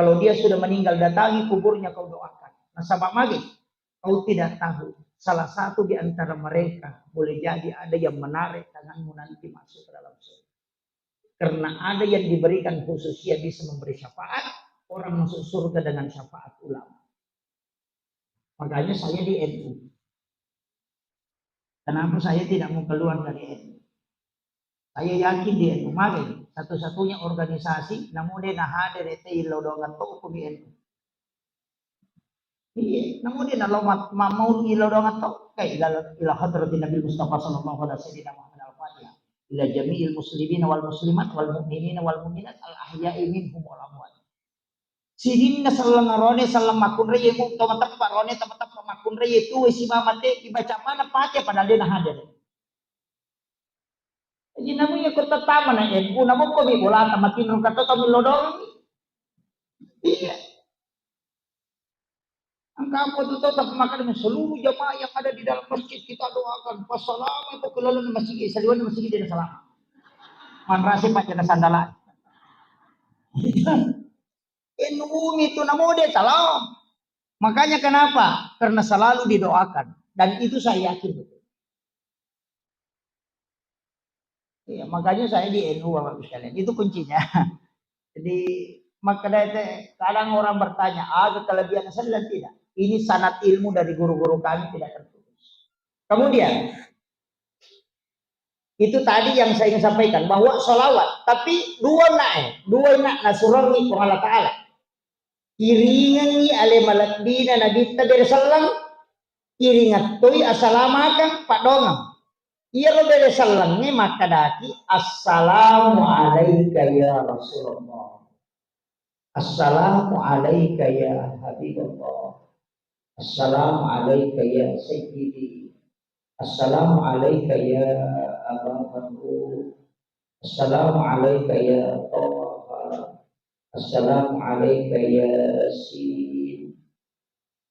kalau dia sudah meninggal, datangi kuburnya kau doakan. Nah, sabab magi, kau tidak tahu. Salah satu di antara mereka boleh jadi ada yang menarik tanganmu nanti masuk ke dalam surga. Karena ada yang diberikan khususnya bisa memberi syafaat, orang masuk surga dengan syafaat ulama. Makanya saya di NU. Kenapa saya tidak mau keluar dari NU? Saya yakin di NU mari satu-satunya organisasi namun dia nah hadir itu lodongan to di NU. Iya, namun dia kalau mau ilodongan to kayak ila hadratin Nabi Mustafa sallallahu alaihi wasallam ila jami'il muslimin wal muslimat wal mu'minin wal mu'minat al ahya'i minhum wal amwat. Sidin na sallang arone sallam makun reye mo tomatap parone tomatap makun reye tu si mamate dibaca mana pakai padahal dia nah hadir. Jadi namanya kota tama na NU namo ko bi bola tamatin ro kato kami lodong. Iya. Angka apa itu tetap makan seluruh jamaah yang ada di dalam masjid kita doakan wassalamu itu kelaluan masjid saliwan masjid dan salam. Manrasi pakai sandalan. NU itu namo dia salam. Makanya kenapa? Karena selalu didoakan dan itu saya yakin betul. Ya, makanya saya di NU Bapak sekalian. Itu kuncinya. Jadi makanya kadang orang bertanya, ada kelebihan saya tidak. Ini sanad ilmu dari guru-guru kami tidak terputus. Kemudian itu tadi yang saya ingin sampaikan bahwa sholawat, tapi dua nak nasurangi ku Allah Taala. Iringangi ale malakbina Nabi Tadir Sallam, iringat toi assalamualaikum Pak Dongang. Iya lo bere sallam ni maka dati assalamu alayka ya Rasulullah. Assalamu alayka ya Habibullah. Assalamu alayka ya Sayyidi. Assalamu alayka ya Aba Bakr. Assalamu alayka ya Taha. Assalamu alayka ya Yasin.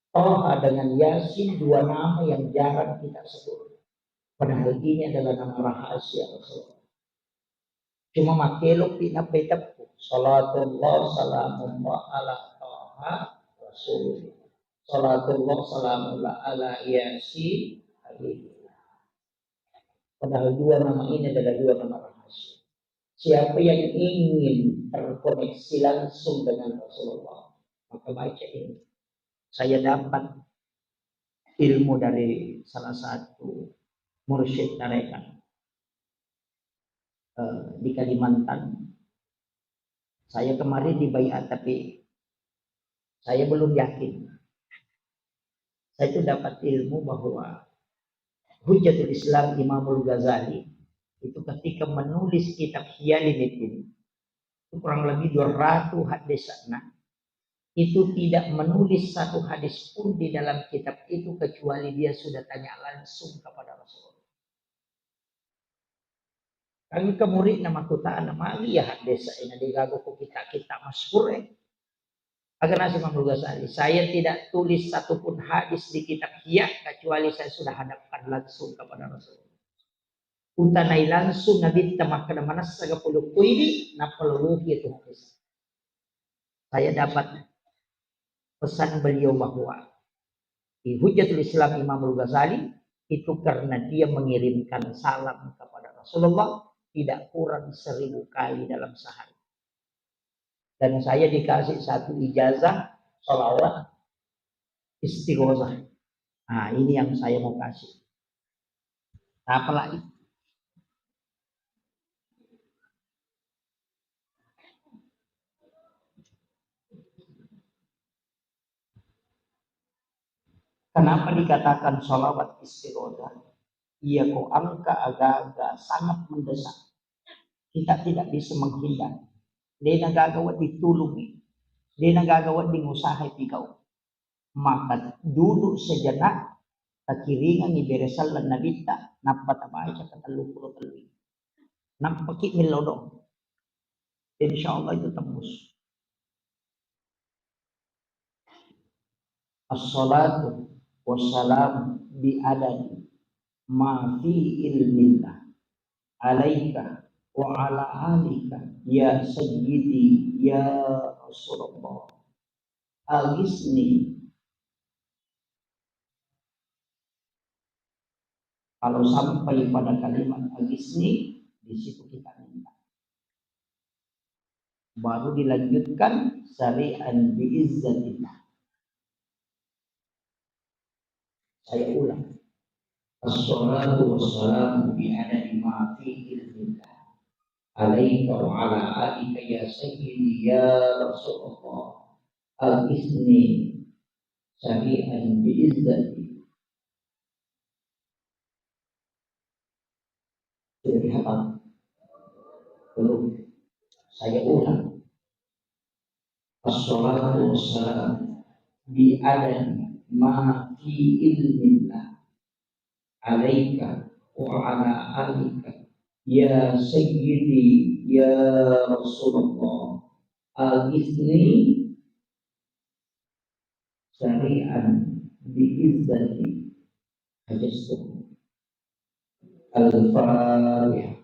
Taha dengan Yasin dua nama yang jarang kita sebut. Padahal ini adalah nama rahasia Rasulullah. Cuma makelok tidak betapku. Salatullah salamullah ala Taha Rasulullah. Salatullah salamullah ala Yasin. Padahal dua nama ini adalah dua nama rahasia. Siapa yang ingin terkoneksi langsung dengan Rasulullah, maka baca ini. Saya dapat ilmu dari salah satu mursyid tarekat di Kalimantan. Saya kemarin dibaiat tapi saya belum yakin. Saya itu dapat ilmu bahwa Hujjatul Islam Imamul Ghazali itu ketika menulis kitab Hiyaliddin itu kurang lebih 200 hadis itu tidak menulis satu hadis pun di dalam kitab itu kecuali dia sudah tanya langsung kepada Rasulullah. Kami ke murid nama kutaan nama ya hadis ini digago ko kita masyhur agar nasi Imamul Ghazali. Saya tidak tulis satupun hadis di kitab Hiyah kecuali saya sudah hadapkan langsung kepada Rasulullah. Utanai langsung Nabi tamah kada manas saga puluh kuini napaluluh itu hadis. Saya dapat pesan beliau bahwa di Hujjatul Islam Imamul Ghazali itu karena dia mengirimkan salam kepada Rasulullah tidak kurang 1000 kali dalam sehari. Dan saya dikasih satu ijazah sholawat istighosah. Nah ini yang saya mau kasih. Apa lagi? Kenapa dikatakan sholawat istighosah? Ia kok angka agak-agak sangat mendesak. Kita tidak bisa menghindar. Dia nagagawa ditulungi. Dia nagagawa dingusahay ikaw. Maka duduk sejenak takiringan ni beresal lan nabita napatabay sa katalupulo kaluwi. Nampakit milodong. Insyaallah itu tembus. As-salatu wassalam bi'adadi ma fi ilmillah alaika wa ala alika ya sayyidi ya Rasulullah agisni. Kalau sampai pada kalimat agisni, di situ kita minta. Baru dilanjutkan syari'an biizzatillah. Saya ulang. Assalatu wassalamu bi'adadi ma fi ilmillah. Alaika wa ala alika ya sayyidi ya Rasulullah. Al-isni syari'an bi'izzati. Sudah dihafal? Belum. Saya ulang. Assalatu wassalamu bi'adadi ma fi ilmillah. Alaika wa ala alika ya sayyidi ya Rasulullah. Al-isni syari'an bi'izzati hajastuh. Al-Fatihah.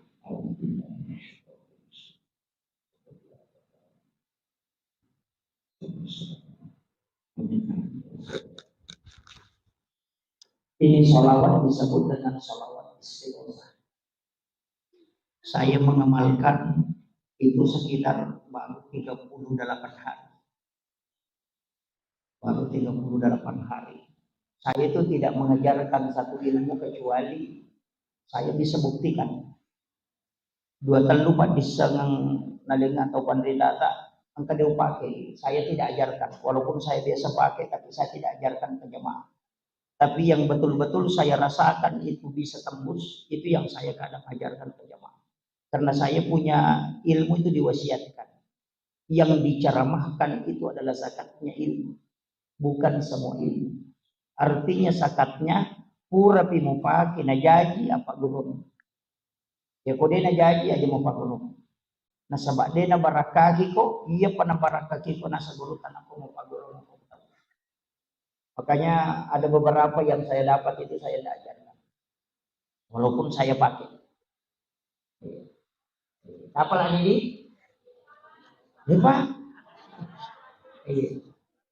Ini sholawat disebut dengan sholawat istighosah. Saya mengamalkan itu sekitar baru 38 hari. Baru 38 hari. Saya itu tidak mengajarkan satu ilmu kecuali saya bisa buktikan. Dua telu pak disengang naling atau pandritata angka dia pakai. Saya tidak ajarkan. Walaupun saya biasa pakai, tapi saya tidak ajarkan ke jemaah. Tapi yang betul-betul saya rasakan itu bisa tembus, itu yang saya kadang ajarkan ke jemaah. Karena saya punya ilmu itu diwasiatkan. Yang diceramahkan itu adalah zakatnya ilmu, bukan semua ilmu. Artinya zakatnya pura pimupaki na jaji apa guru. Ya kode na jaji aja mau pak guru. Nah sabak de na barakaki ko, iya pa na barakaki ko nasa guru tanah ko mau pak guru. Makanya ada beberapa yang saya dapat itu saya tidak ajarkan. Walaupun saya pakai. Apa lagi ini? Lupa.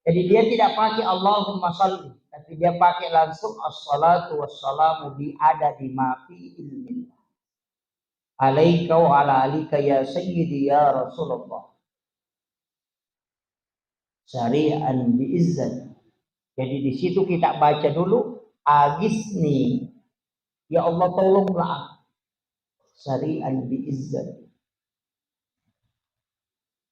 Jadi dia tidak pakai Allahumma sholli, tapi dia pakai langsung as-salatu wassalamu bi adadi ma fi ilmillah. Alaika wa ala alika ya sayyidi ya Rasulullah. Syari'an bi izzat. Jadi di situ kita baca dulu agisni, ya Allah tolonglah, syari'an bi'izzat.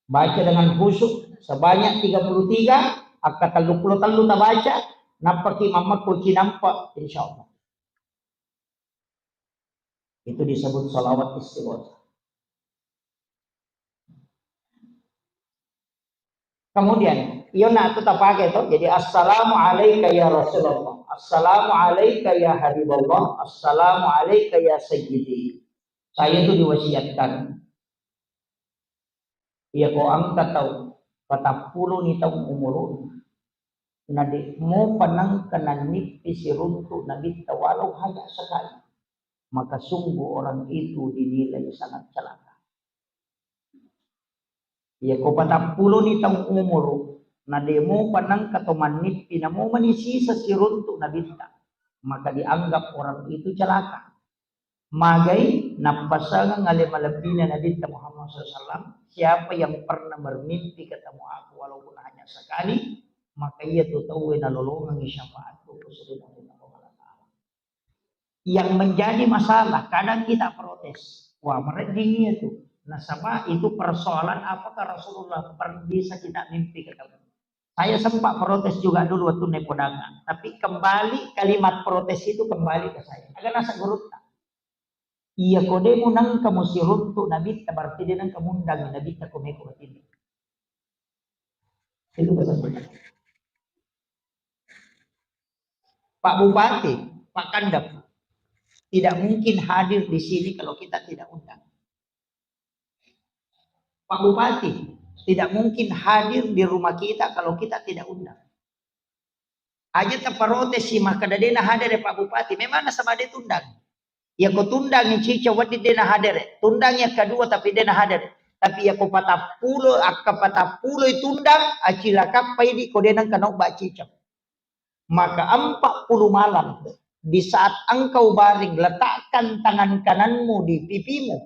Baca dengan khusyuk sebanyak 33, akka telu ta baca, nampak imam kunci nampak insyaallah. Itu disebut salawat istighosah. Kemudian iya nak tetap pakai itu. Jadi assalamu alayka ya Rasulullah, assalamu alayka ya Habibullah, assalamu alayka ya Sayyidi. Saya itu diwasiatkan. Iya ko angkat tahu 40 ni tahun umurun. Nadi mo panang kananip isiruntu nabi walau hanya sekali. Maka sungguh orang itu dinilai sangat celaka. Ya ko 40 ni tahun umur na demo panang katomanit pinamo manisi sa sirunto na binta, maka dianggap orang itu celaka. Magay napasangang alimalabina na binta Muhammad SAW, siapa yang pernah bermimpi ketemu aku walaupun hanya sekali, maka ia tutuwi na lulungan syafaatku kesulitan Allah Ta'ala. Yang menjadi masalah kadang kita protes, wah mereka itu. Nah sama itu persoalan apakah Rasulullah bisa kita mimpi ketemu. Saya sempat protes juga dulu waktu naik pedagang. Tapi kembali kalimat protes itu kembali ke saya. Agak nasa gurut tak. Iya kode munang kamu siruntu nabi berarti dia nang kamu undang nabi tak komeko ini. Itu bahasa saya. Pak Bupati, Pak Kandap tidak mungkin hadir di sini kalau kita tidak undang. Pak Bupati tidak mungkin hadir di rumah kita kalau kita tidak undang. Aja terprotes sih maka dena hadir Pak Bupati. Memang sama dia tundang. Ya kau tundang yang cica wadi dena hadir. Tundang yang kedua tapi dena hadir. Tapi aku patapulo itundang acila kapai di kodenang kanok bacicam. Maka 40 malam di saat engkau baring letakkan tangan kananmu di pipimu,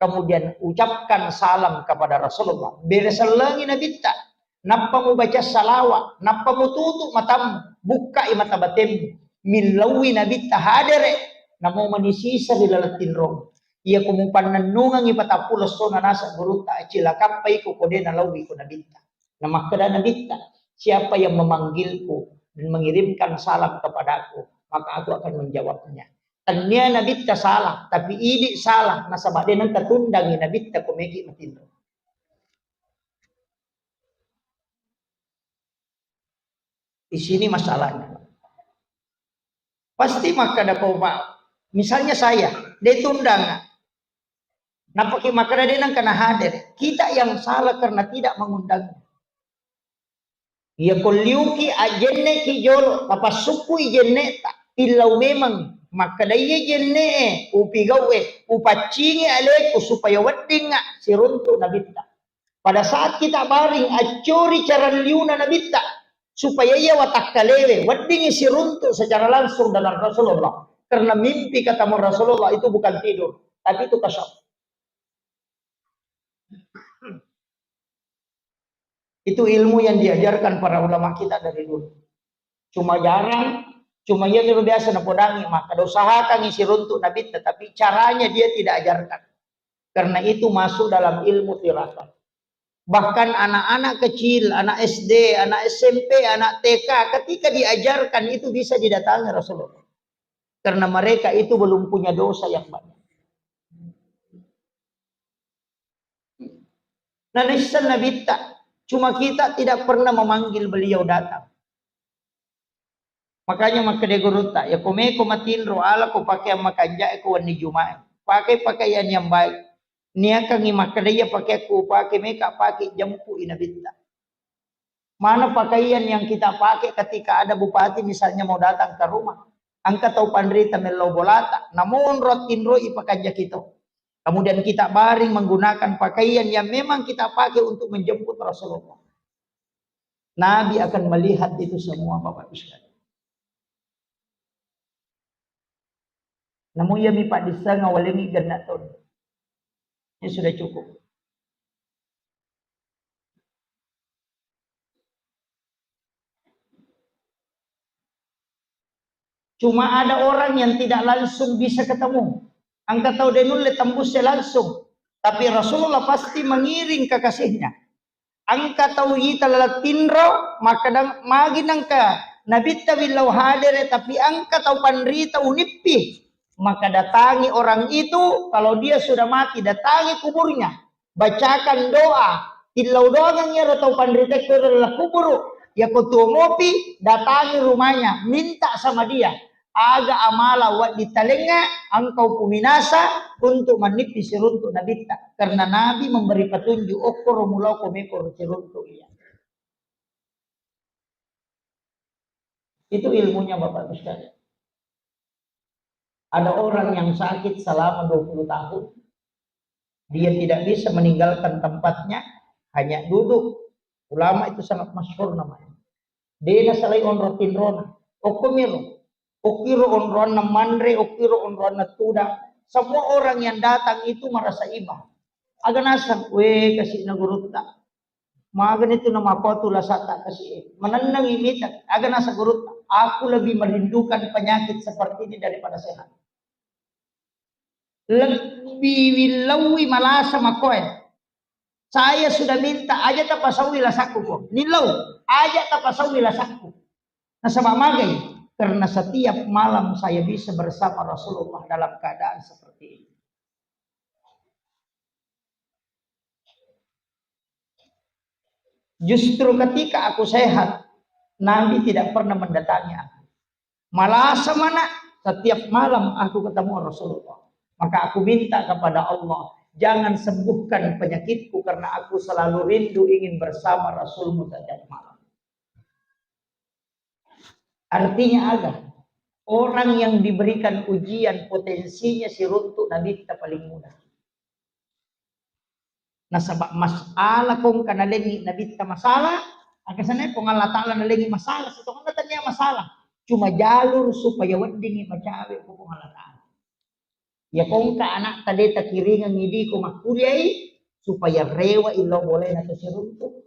kemudian ucapkan salam kepada Rasulullah. Bereselangi Nabi tak. Napa mu baca salawat, napa mu tutup matamu, buka mata batemmu, milawi Nabi tak hadere, namo manisisa di lalatin rom. Ia kumupan nanungang ipatapulo sona nasa guruta acila kapai ko kodena lawi ko Nabi tak. Nama kada Nabi tak. Siapa yang memanggilku dan mengirimkan salam kepadaku, maka aku akan menjawabnya. Tanya Nabi tak salah, tapi ini salah. Nasabah dia nanti tundangi Nabi tak komeki matindo. Di sini masalahnya. Pasti maka ada pak. Misalnya saya, dia tundang. Napaki maka dia nang kena hadir. Kita yang salah karena tidak mengundangnya. Ia koliuki ajenne kijolo, apa suku ijenne tak ilau memang maka daya jenne upigawe upacingi aleku supaya wedding si runtu nabita. Pada saat kita baring acuri cara liuna nabita supaya ia watak kalewe wedding si runtu secara langsung dalam Rasulullah. Karena mimpi katamu Rasulullah itu bukan tidur, tapi itu kasyaf. Itu ilmu yang diajarkan para ulama kita dari dulu. Cuma jarang, cuma ia biasa napodangi, maka usahakan isi runtuk Nabi, tetapi caranya dia tidak ajarkan. Karena itu masuk dalam ilmu tirakat. Bahkan anak-anak kecil, anak SD, anak SMP, anak TK, ketika diajarkan itu bisa didatangi Rasulullah. Karena mereka itu belum punya dosa yang banyak. Nah, nisan Nabi tak. Cuma kita tidak pernah memanggil beliau datang. Makanya maka dia guru tak. Ya kome matinro ala ko pakai makanja ko wani jumaat. Pakai pakaian yang baik. Nia kangi makadaya pakai ko pakai meka pakai jampu inabita. Mana pakaian yang kita pakai ketika ada bupati misalnya mau datang ke rumah. Angka tau pandrita melo bolata. Namun rotinro ipakanja kita. Kemudian kita baring menggunakan pakaian yang memang kita pakai untuk menjemput Rasulullah. Nabi akan melihat itu semua Bapak Ibu sekalian. Namun ya mi Pak Disa ngawalengi ganaton. Ini sudah cukup. Cuma ada orang yang tidak langsung bisa ketemu. Angka tahu denul tembusnya langsung. Tapi Rasulullah pasti mengiring kekasihnya. Angka tahu kita lalatinro maka magi nangka Nabi tawilau hadir tapi angka tahu panrita unipi. Maka datangi orang itu kalau dia sudah mati datangi kuburnya. Bacakan doa. Tilau doa yang tahu panrita ke kubur. Ya kutu ngopi datangi rumahnya minta sama dia. Aga amala wat ditalenga engkau puminasa untuk menipis seruntuk Nabi tak. Karena Nabi memberi petunjuk okor mulau komekor seruntuk iya. Itu ilmunya Bapak Ibu sekalian. Ada orang yang sakit selama 20 tahun. Dia tidak bisa meninggalkan tempatnya, hanya duduk. Ulama itu sangat masyhur namanya. Dia salai on rotin rona. Okomiro. Okiro onron mandre, okiro onron tuda. Semua orang yang datang itu merasa iba. Aga nasang, kasih na guru tak. Magan itu nama apa tu lasata kasih. Menandang ini tak. Aga nasa guru tak. Aku lebih merindukan penyakit seperti ini daripada sehat. Lebih wilawi malasa makoen. Saya sudah minta aja tapasawi lasaku kok. Nilau aja tapasawi lasaku. Nasa mamagai. Karena setiap malam saya bisa bersama Rasulullah dalam keadaan seperti ini. Justru ketika aku sehat, Nabi tidak pernah mendatangi aku. Malah semana setiap malam aku ketemu Rasulullah. Maka aku minta kepada Allah, jangan sembuhkan penyakitku karena aku selalu rindu ingin bersama Rasulmu setiap malam. Artinya ada orang yang diberikan ujian potensinya si runtuk Nabi kita paling mudah. Nasabak masalah kung kanalengi nabita masalah, akasanay kung Allah Ta'ala nalengi masalah, sa itong niya masalah. Cuma jalur supaya wadingi macawi ko kung Allah Ta'ala. Ya kung ka anak tadi takiringan ngidi ko makulyay, supaya rewa ilo boleh na sirunto.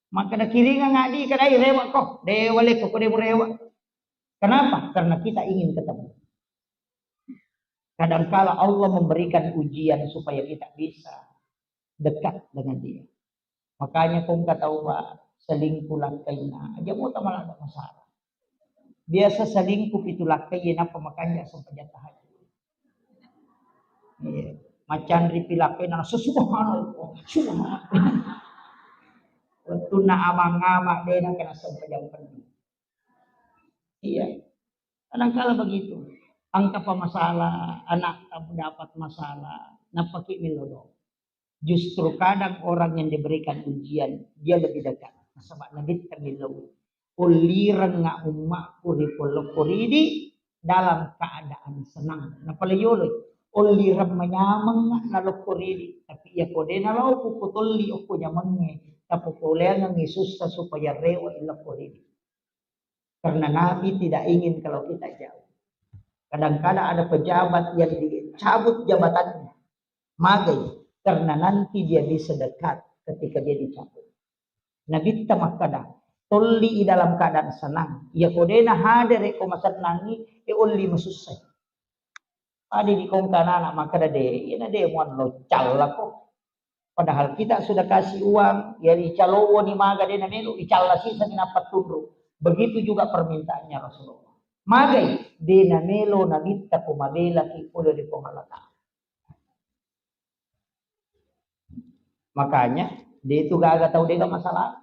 Maka nakiringan nga di kanay rewa ko, dewale ko kude mo rewa. Kenapa? Karena kita ingin ketemu. Kadangkala Allah memberikan ujian supaya kita bisa dekat dengan dia. Makanya kung katawa selingkuh lakay na, aja mo tama lang masalah. Biasa selingkuh itu lakay na pamakanya sa pajatahan. Macan ripilakay na subhanallah, subhanallah. Waktu na amang-ama din ang kanasang pajatahan. Iya. Kadangkala begitu. Angka pemasalah, anak dapat masalah, napaki milodo. Justru kadang orang yang diberikan ujian, dia lebih dekat. Sebab nabit kamilaw. Uliran nga umak kuripolokuridi dalam keadaan senang. Napalayoloy. Uliran manyamang nga nalokuridi. Tapi iya ko din nalaw puputuli o kunyamangnya. Tapukulian ng Yesus supaya rewa ilakuridi. Karena Nabi tidak ingin kalau kita jauh. Kadang-kadang ada pejabat yang dicabut jabatannya. Magai. Karena nanti dia bisa dekat ketika dia dicabut. Nabi tamakada. Tolli dalam keadaan senang. Ya kodena hadir ko masenangi. Uli masusay. Adi di kong kanana makada de. Ina de muan lo calla ko. Padahal kita sudah kasih uang. Ya icalowo ni maga de na melo. Icalla sisa minapat tunro. Begitu juga permintaannya Rasulullah. Magai de na melo na bitta kumabela ki ulo di pengalata. Makanya dia itu gak tahu dia gak masalah.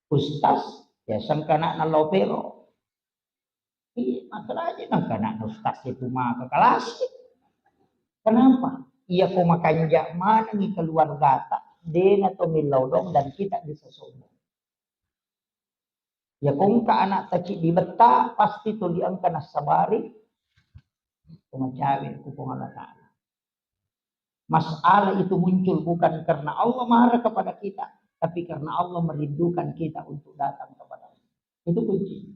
Ustaz ya sangkana na lopero. Iya masalah aja nang ustaz itu mah ke kelas. Kenapa? Ia ko makanja mana ni keluarga dia na to milodong dan kita bisa sombong. Ya kung ka anak taci di beta pasti to diang kana sabari kumacawi ku Allah Ta'ala. Masalah itu muncul bukan karena Allah marah kepada kita, tapi karena Allah merindukan kita untuk datang kepada Allah. Itu kunci.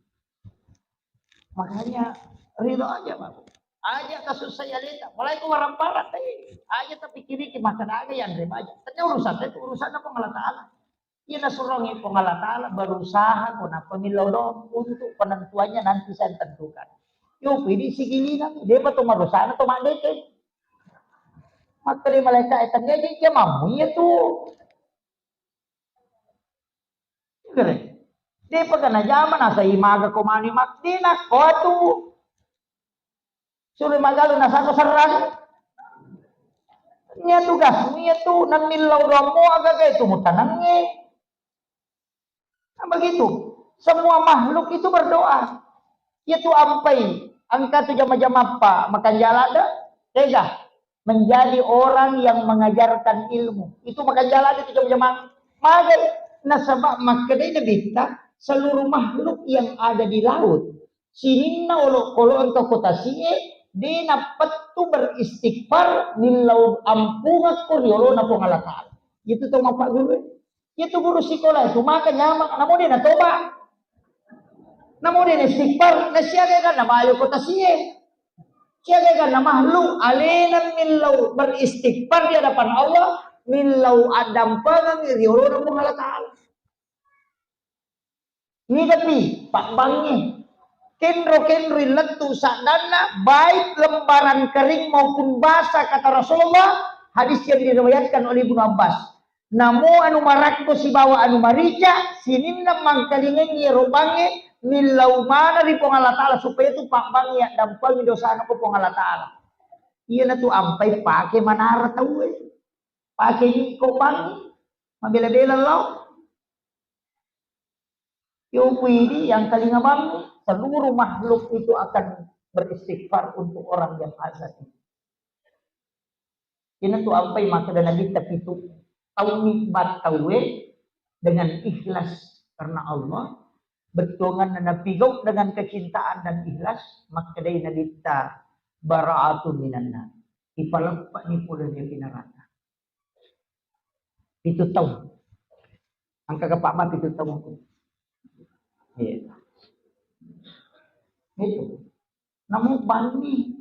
Makanya ridho aja Pak. Aja kasus saya lihat, mulai ke warang parat aja tapi kiri ke mata daga yang terima aja. Ternyata urusan itu urusan apa Allah Ta'ala. Ia nasurungi Allah Ta'ala berusaha kuna pemilau untuk penentuannya nanti saya tentukan. Yo, pilih sigilinan, dia betul merusak atau mak deke. Maka di malaikat itu dia mampu ya tuh. Dia pegang zaman asa imaga komani mak dinak ko tuh. Suruh magalo nasa ko serang. Nya tugas niya tuh nang milau romo agak kayak itu mutanangnya. Nah, begitu. Semua makhluk itu berdoa. Itu ampai. Angka tu jama-jama apa? Makan jalan dah. Tega. Menjadi orang yang mengajarkan ilmu. Itu makan jalan itu jama-jama. Maka nasabak makanya bita seluruh makhluk yang ada di laut. Sininna kalau engkau kota siye. Dia dapat tu beristighfar. Nilau ampungat kuriolo na pungalatan. Itu tuh mapak guru. Itu guru sekolah itu maka nyamak namun dia natoba namun dia istighfar nasiaga kan nama ayo kota siye siaga kan nama makhluk alinan millau beristighfar di hadapan Allah millau adam pangang riolo na Allah Ta'ala ini tapi pak bangi kenro letu sadana baik lembaran kering maupun basah kata Rasulullah hadis yang diriwayatkan oleh Ibnu Abbas. Namo anu marakko si bawa anu marica sininna mangkalingan ye robange milau mana di Allah Ta'ala supaya itu pak bang ya dampangi dosa anu ko Allah Ta'ala. Iya na tu ampai pakai manara tahu pakai ko bang mabela-bela lo. Yo puidi yang kalinga bang seluruh makhluk itu akan beristighfar untuk orang yang azab. Ini tu ampai maka dan nabi itu tahu nikmat tahu dengan ikhlas karena Allah betongan napigau dengan kecintaan dan ikhlas maka dari nabita bara'atun minanna Ipalepak ni pula dia pinarata. Itu tahun. Angka ke Pak Mat itu tahun. Iya. Itu. Namun bani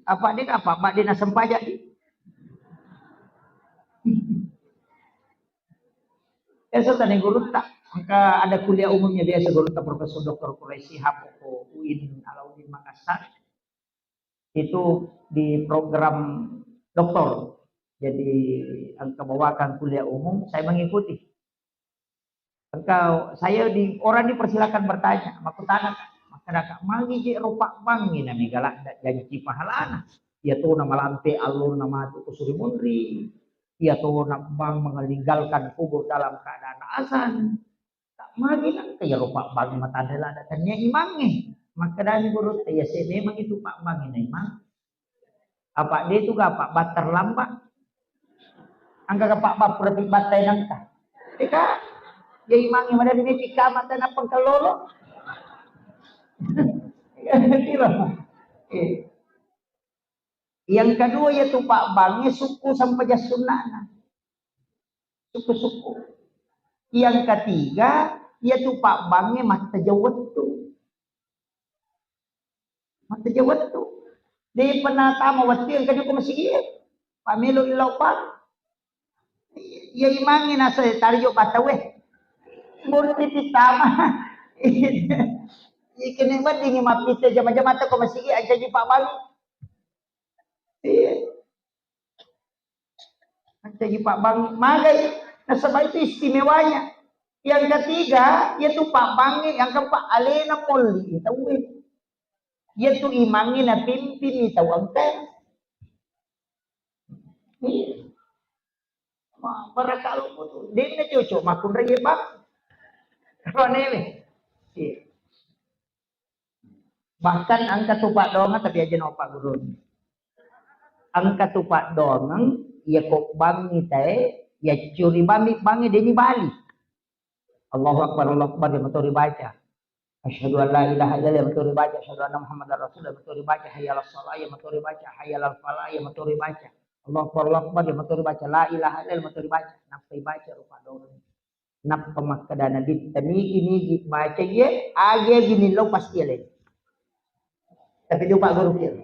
apa dia apa Mak dia nak sempajak dia. Eso tadi guru tak. Angka ada kuliah umumnya biasa guru tak Profesor Dr. Quraisy Hapoko UIN Alauddin Makassar. Itu di program doktor. Jadi angka bawakan kuliah umum, saya mengikuti. Engkau, saya di orang dipersilakan bertanya, aku tanya, maka magi je ropak bang ni nami galak janji pahalana. Ia tu nama lampe alun nama tu kusuri mundri. Ia tu nak bang meninggalkan kubur dalam keadaan azan. Tak magi nak kaya ropak bang mata adalah datangnya imangnya. Maka dari guru ya saya memang itu pak bang ini imang. Apa dia tu gak pak bat terlambat. Angka ke pak bat berarti batai nangka. Ika ya imangi mana ini tika mata na pengkalolo. Yang kedua yaitu pak bangnya suku sampai jasunana. Suku-suku. Yang ketiga yaitu pak bangnya mata jawat tu. Mata jawat tu. Di penata mawati yang kedua masih iya. Pak Milo ilau pak. Ya imangi nasa tario pataweh. Murti pitama. Ikini ba dingi mapite jama-jama ta ko masigi ay jadi Pak Bang. Iya. Jadi Pak Bang magay nasabay itu istimewanya. Yang ketiga yaitu Pak Bang yang keempat alena molli tahu yaitu imangi na pimpin tahu angka. Iya. Para kalau itu dia na cucu makun raya Pak. Kalau neme. Iya. Bahkan angka tupak doang tapi aja nopak guru. Angka tupak doang ya kok bangi tae ya curi bangi deni bali. Allahu akbar dia motori baca. Asyhadu an la ilaha illallah motori baca, asyhadu anna muhammadar rasulullah motori baca, hayyalal shalah ya motori baca, hayyalal falah ya motori baca. Allahu akbar dia motori baca, la ilaha illallah motori baca. Napa baca rupa doang. Napa makadana dit tani ini baca ye age gini lo pasti le. Tapi dia Pak Guru kira.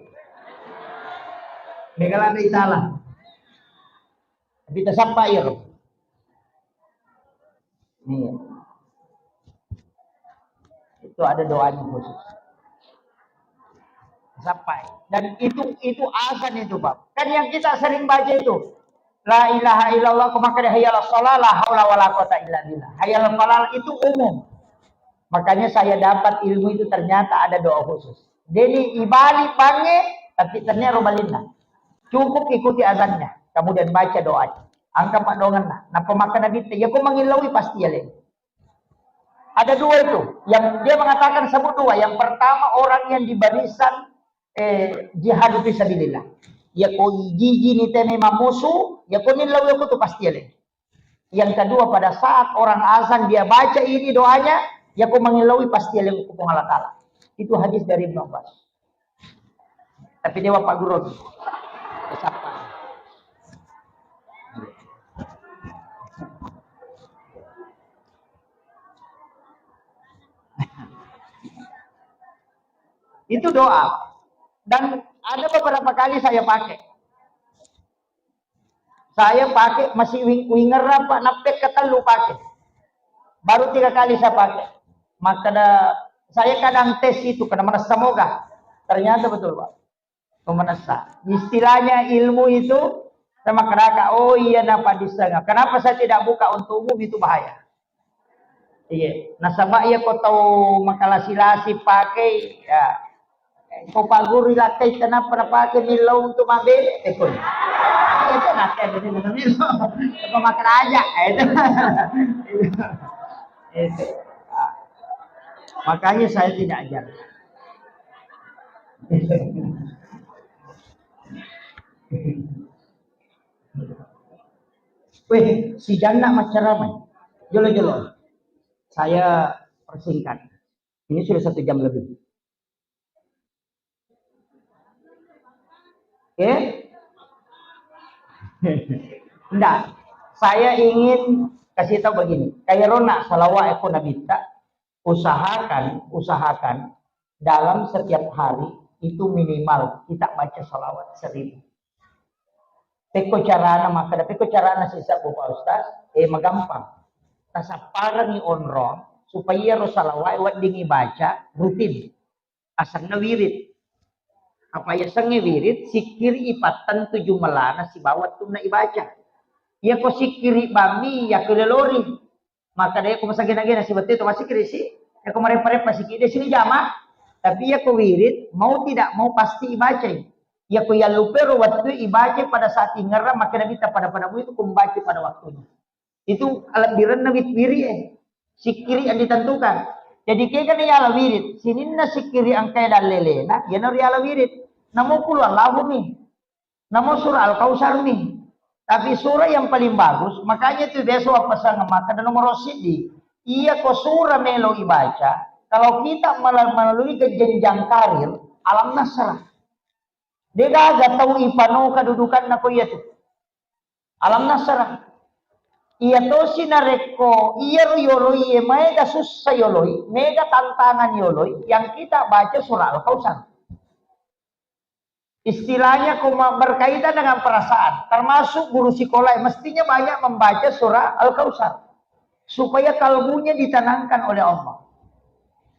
Megala na itala. Tapi tak sampai ya. Nih. Itu ada doanya khusus. Sampai. Dan itu azan itu, Pak. Kan yang kita sering baca itu. La ilaha illallah maka hayyalal shalah la haula wala quwata illa billah. Hayyalal falah itu umum. Makanya saya dapat ilmu itu ternyata ada doa khusus. Jadi ibali pange tapi ternyata robalina. Cukup ikuti azannya, kemudian baca doanya. Angka pak dongan nah pemakan nabi ya kau mengilaui pasti ya le. Ada dua itu, yang dia mengatakan sebut dua. Yang pertama orang yang di barisan jihad fisabilillah. Ya kau gigi ni teme mamusu, ya kau nilaui aku tu pasti ya le. Yang kedua pada saat orang azan dia baca ini doanya, ya kau mengilaui pasti ya le kupung Allah Taala. Itu hadis dari Ibnu Abbas. Tapi dia Pak Guru. Itu doa. Dan ada beberapa kali saya pakai. Saya pakai masih winger apa napek kata lu pakai. Baru 3 kali saya pakai. Maka saya kadang tes itu karena merasa semoga. Ternyata betul Pak. Memenasa. Istilahnya ilmu itu sama keraka. Oh iya dapat disengah. Kenapa saya tidak buka untuk umum itu bahaya. Iya. Nasabah iya kau tahu makalah silasi pakai ya. Kau Pak Guru lakai kenapa pakai milau untuk mabel tekun. Itu nanti ada dengan milau. Kau makan aja itu. Itu. Makanya saya tidak ajar. Weh, si janda macam ramai. Jolo-jolo. Saya persingkat. Ini sudah 1 jam lebih. Oke? Enggak. Saya ingin kasih tahu begini. Kayak rona salawat aku nabita, usahakan dalam setiap hari itu minimal kita baca salawat 1000. Peko carana maka peko carana sisa Bapak Ustaz, magampang. Tasaparan ni onro supaya ro salawat wat dingi baca rutin. Asal nawirit. Apa ya sange wirid sikir ipatan 7 melana si bawat tu na ibaca. Ya ko sikiri bami ya kelelori. Maka dia ko masagina-gina si betul itu masih krisi. Ya ko marepa-repa sikir dia sini jama. Tapi ya ko wirid mau tidak mau pasti ibaca. Ya ko ya lupero waktu ibaca pada saat ingara maka nabita pada-padamu itu ko membaca pada waktunya. Itu alat biran na wiri sikiri yang ditentukan. Jadi kaya ni ala wirid, sinin na sikiri ang kaya dalele na, yan na ala wirid. Namo puluh Allahu mi, namo surah Al-Kausar mi. Tapi surah yang paling bagus, makanya itu besok apa sang maka dan nomor sidi. Iya ko surah melo ibaca. Kalau kita melalui ke jenjang karir, alam nasrah. Dia gak tahu ipano kedudukan na ko iya tu. Alam nasrah. Iya to sinareko, iya yoloi, mega susah yoloi, mega tantangan yoloi, yang kita baca surah Al-Kausar. Istilahnya berkaitan dengan perasaan, termasuk guru sekolah mestinya banyak membaca surah Al-Kausar, supaya kalbunya ditenangkan oleh Allah.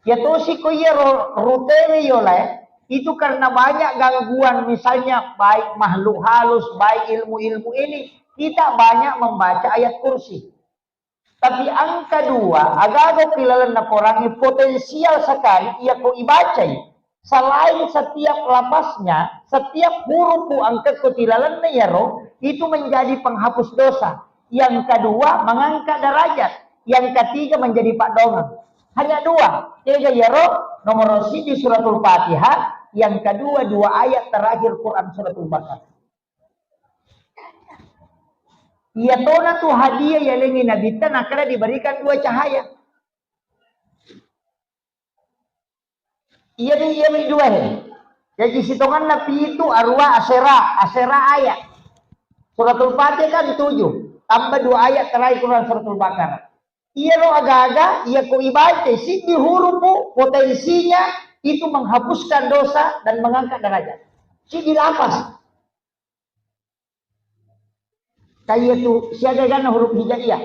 Ya to si koye rutene yolai, itu karena banyak gangguan, misalnya baik makhluk halus, baik ilmu-ilmu ini. Kita banyak membaca ayat kursi. Tapi angka 2, agak kilalan na korangi potensial sekali ia ko ibaca. Selain setiap lapasnya, setiap huruf angka kutilalan na yaro, itu menjadi penghapus dosa. Yang kedua, mengangkat derajat. Yang ketiga menjadi pakdongan. Hanya 2. Tiga yaro, nomor di suratul Fatihah. Yang kedua, 2 ayat terakhir Quran suratul Baqarah. Ia tona tu hadiah yang lengi nabita nakala diberikan 2 cahaya. Ia beri 2. Jadi sitongan nabi itu arwah asera ayat. Suratul Fatihah kan 7. Tambah 2 ayat terakhir Quran suratul Baqarah. Ia lo agak-agak, ia ko ibaca si di huruf potensinya itu menghapuskan dosa dan mengangkat derajat. Si di lapas. Kayak itu siaga kan huruf hijaiyah.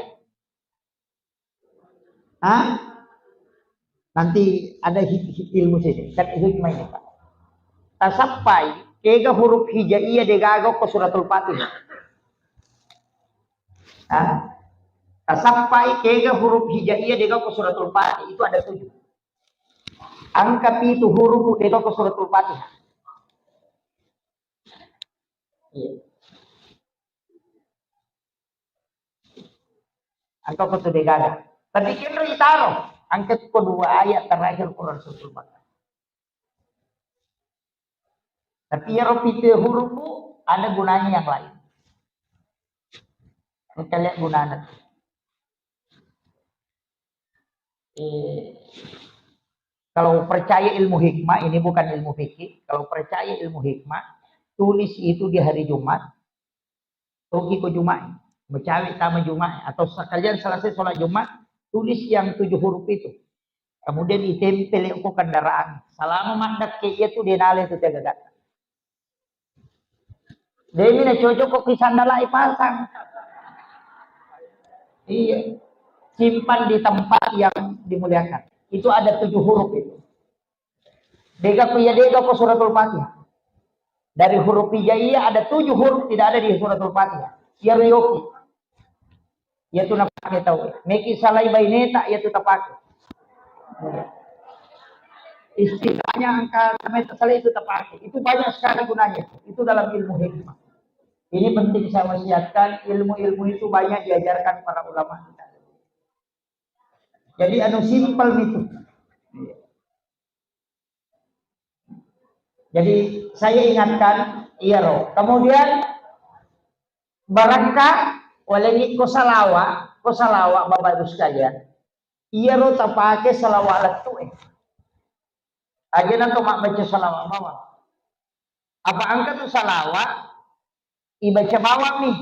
Nanti ada ilmu sini. Dan hikmah ini Pak. Tasapai kega huruf hijaiyah degagaw ke suratul Fatihah. Tasapai kega huruf hijaiyah degagaw ke suratul Fatihah itu ada 7. Angka itu huruf degagaw ke suratul Fatihah. Iya. Angka ko degaga. Tapi kira itaro angkat ko 2 ayat terakhir Quran suratul Baqarah. Tapi ya pite huruf ada gunanya yang lain. Kita lihat gunanya. Kalau percaya ilmu hikmah, ini bukan ilmu fikih. Kalau percaya ilmu hikmah, tulis itu di hari Jumat. Pergi ke Jumat. Mencari tamu Jumat atau sekalian selesai sholat Jumat tulis yang 7 huruf itu, kemudian ditempel ke kendaraan selama mandak ke itu denale itu tegak. Demi na cocok kok kisandala ipasang. Iya, simpan di tempat yang dimuliakan. Itu ada 7 huruf itu. Dega ko suratul Fatihah. Dari huruf hijaiyah ada 7 huruf tidak ada di suratul Fatihah. Yaryoki. Yaitu napake tahu. Meki salai baineta yaitu tapake. Istilahnya angka meta salai itu tapake. Itu banyak sekali gunanya. Itu dalam ilmu hikmah. Ini penting saya wasiatkan, ilmu-ilmu itu banyak diajarkan para ulama kita. Jadi simpel itu. Jadi saya ingatkan, iya roh. Kemudian barangkali oleh ko salawa Bapak Ibu sekalian. Iya ro tapake salawa alat tu Aja nanto mak baca salawat mama. Apa angka tu salawat ibaca bawah nih.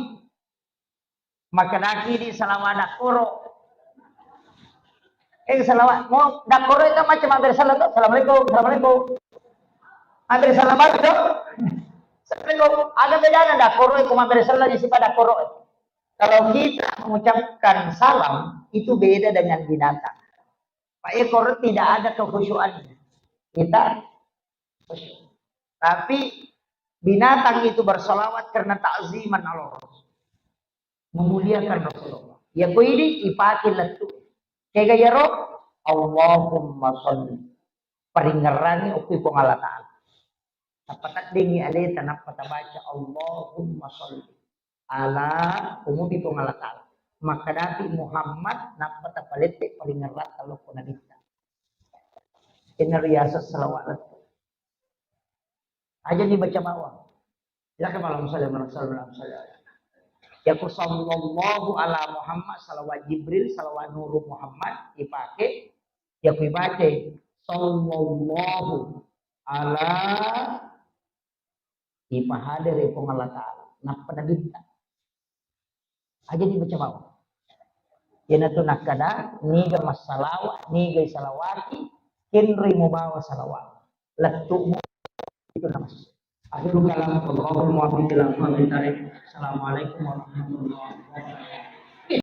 Maka daki di salawat dakoro. Salawat mau dakoro itu macam hampir salat. Assalamualaikum, assalamualaikum. Hampir salat itu. Assalamualaikum. Ada bedanya dakoro itu hampir salat di sifat dakoro. Kalau kita mengucapkan salam itu beda dengan binatang. Pak ekor tidak ada kekhusyuannya. Kita khusyuk. Tapi binatang itu bersolawat karena takziman Allah. Memuliakan Rasulullah. Ya ko ini ipati latu. Kaya gaya roh, Allahumma sholli. Paringarani upi ko Allah Ta'ala. Napatat dingi alita napatabaca Allahumma sholli. Ala umupi ko Allah Ta'ala. Maka dati Muhammad napatapalite paringarat kalau ko nalita. Inariyasa salawat latu. Aja dibaca bawah. Silakan malam salam. Ya ku sallallahu ala Muhammad salawat Jibril salawat Nurul Muhammad dipakai ya ku baca sallallahu ala ipahadir ipong Allah Ta'ala napa nabita aja dibaca bawah yana tu nakada niga masalawat niga salawati kinri mo bawa salawat latu mo itu namas akhirul kalam Allahumma billahi wa bihi assalamualaikum warahmatullahi wabarakatuh.